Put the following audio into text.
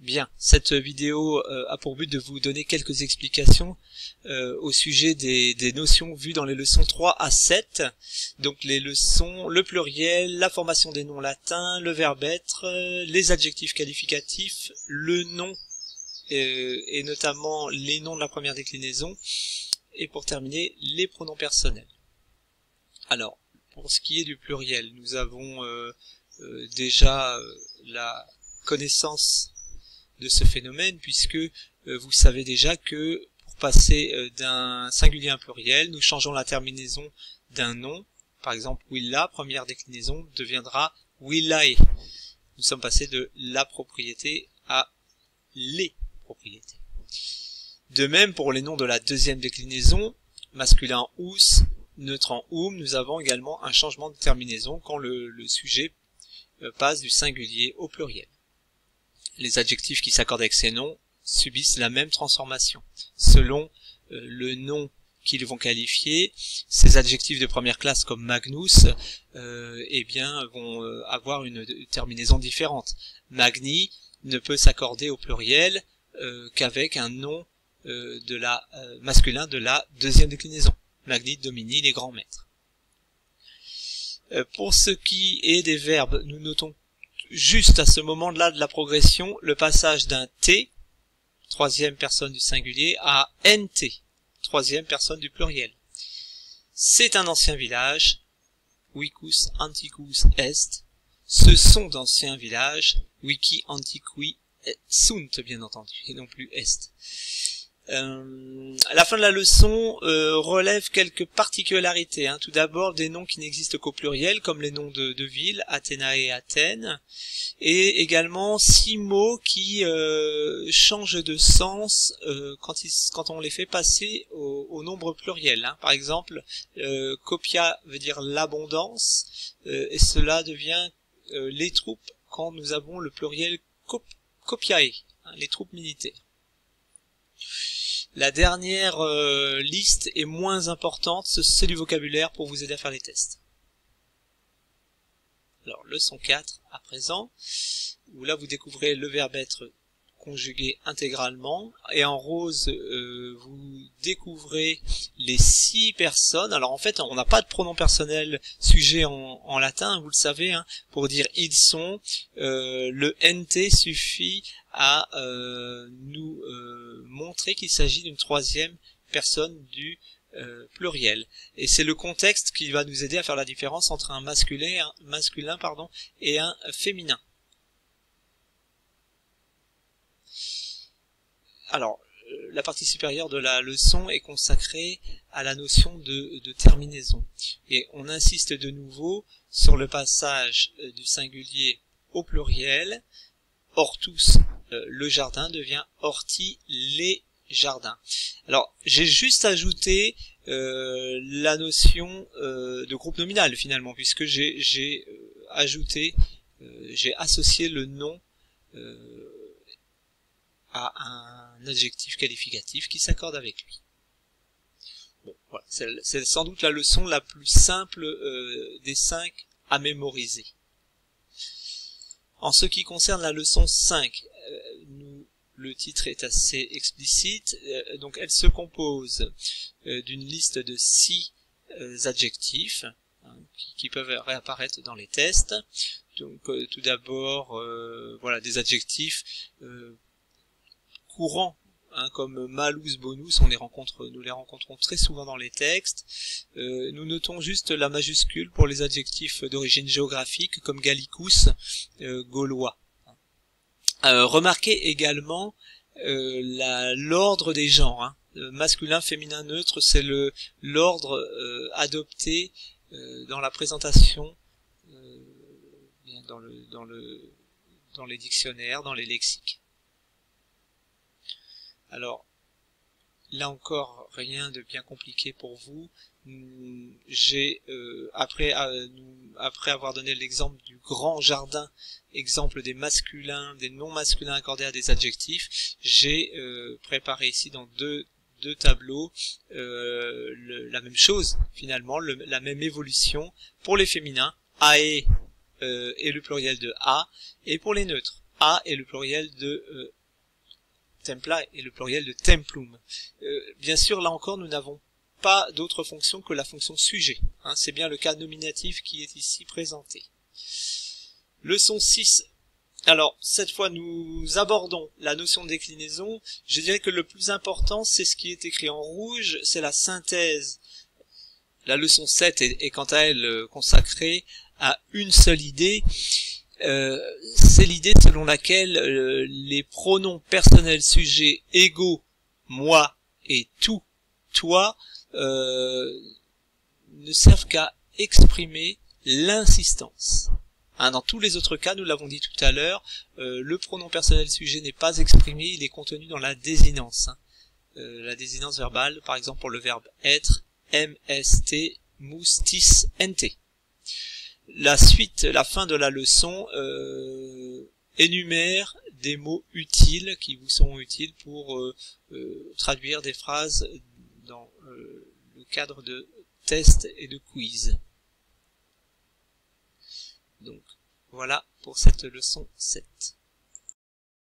Bien, cette vidéo a pour but de vous donner quelques explications au sujet des notions vues dans les leçons 3 à 7. Donc les leçons, le pluriel, la formation des noms latins, le verbe être, les adjectifs qualificatifs, le nom et notamment les noms de la première déclinaison, et pour terminer, les pronoms personnels. Alors, pour ce qui est du pluriel, nous avons déjà la connaissance de ce phénomène, puisque vous savez déjà que pour passer d'un singulier à un pluriel, nous changeons la terminaison d'un nom. Par exemple, Willa, première déclinaison, deviendra Willae. Nous sommes passés de la propriété à les propriétés. De même, pour les noms de la deuxième déclinaison, masculin ous, neutre en nous avons également un changement de terminaison quand le sujet passe du singulier au pluriel. Les adjectifs qui s'accordent avec ces noms subissent la même transformation. Selon le nom qu'ils vont qualifier, ces adjectifs de première classe comme Magnus eh bien, vont avoir une terminaison différente. Magni ne peut s'accorder au pluriel qu'avec un nom masculin de la deuxième déclinaison. Magni, Domini, les grands maîtres. Pour ce qui est des verbes, nous notons juste à ce moment-là de la progression le passage d'un T, troisième personne du singulier, à NT, troisième personne du pluriel. C'est un ancien village, vicus antiquus est, ce sont d'anciens villages, vici antiqui sunt, bien entendu, et non plus est. La fin de la leçon relève quelques particularités. Tout d'abord, des noms qui n'existent qu'au pluriel, comme les noms de villes, Athéna et Athènes, et également 6 mots qui changent de sens quand on les fait passer au nombre pluriel. Par exemple, copia veut dire l'abondance, et cela devient les troupes quand nous avons le pluriel copiae, les troupes militaires. La dernière liste est moins importante, c'est du vocabulaire pour vous aider à faire les tests. Alors, leçon 4 à présent, où là vous découvrez le verbe être conjugué intégralement, et en rose vous découvrez les 6 personnes. Alors en fait on n'a pas de pronom personnel sujet en latin, vous le savez, pour dire ils sont, le nt suffit à nous montrer qu'il s'agit d'une troisième personne du pluriel. Et c'est le contexte qui va nous aider à faire la différence entre un masculin et un féminin. Alors, la partie supérieure de la leçon est consacrée à la notion de terminaison. Et on insiste de nouveau sur le passage du singulier au pluriel. Hortus, le jardin, devient horti, les jardins. Alors, j'ai juste ajouté la notion de groupe nominal, finalement, puisque j'ai associé le nom à un adjectif qualificatif qui s'accorde avec lui. Bon, voilà, c'est sans doute la leçon la plus simple des 5 à mémoriser. En ce qui concerne la leçon 5, le titre est assez explicite, donc elle se compose d'une liste de 6 adjectifs qui peuvent réapparaître dans les tests. Donc tout d'abord, voilà, des adjectifs courants, comme malus, bonus, nous les rencontrons très souvent dans les textes. Nous notons juste la majuscule pour les adjectifs d'origine géographique, comme gallicus, gaulois. Remarquez également l'ordre des genres. Masculin, féminin, neutre, c'est l'ordre adopté dans la présentation dans les dictionnaires, dans les lexiques. Alors, là encore, rien de bien compliqué pour vous. J'ai après avoir donné l'exemple du grand jardin, exemple des noms masculins accordés à des adjectifs, j'ai préparé ici dans deux tableaux la même chose finalement, la même évolution pour les féminins, ae et le pluriel de a, et pour les neutres, A est le pluriel de templa et le pluriel de templum. Bien sûr, là encore, nous n'avons pas d'autre fonction que la fonction sujet. Hein, c'est bien le cas nominatif qui est ici présenté. Leçon 6. Alors, cette fois, nous abordons la notion de déclinaison. Je dirais que le plus important, c'est ce qui est écrit en rouge, c'est la synthèse. La leçon 7 est quant à elle consacrée à une seule idée. C'est l'idée selon laquelle les pronoms personnels sujets égaux, moi et tout, toi, ne servent qu'à exprimer l'insistance. Hein, dans tous les autres cas, nous l'avons dit tout à l'heure, le pronom personnel sujet n'est pas exprimé, il est contenu dans la désinence. Hein. La désinence verbale, par exemple pour le verbe être, mst, moustis, nt. La suite, la fin de la leçon énumère des mots utiles qui vous sont utiles pour traduire des phrases dans le cadre de tests et de quiz. Donc, voilà pour cette leçon 7.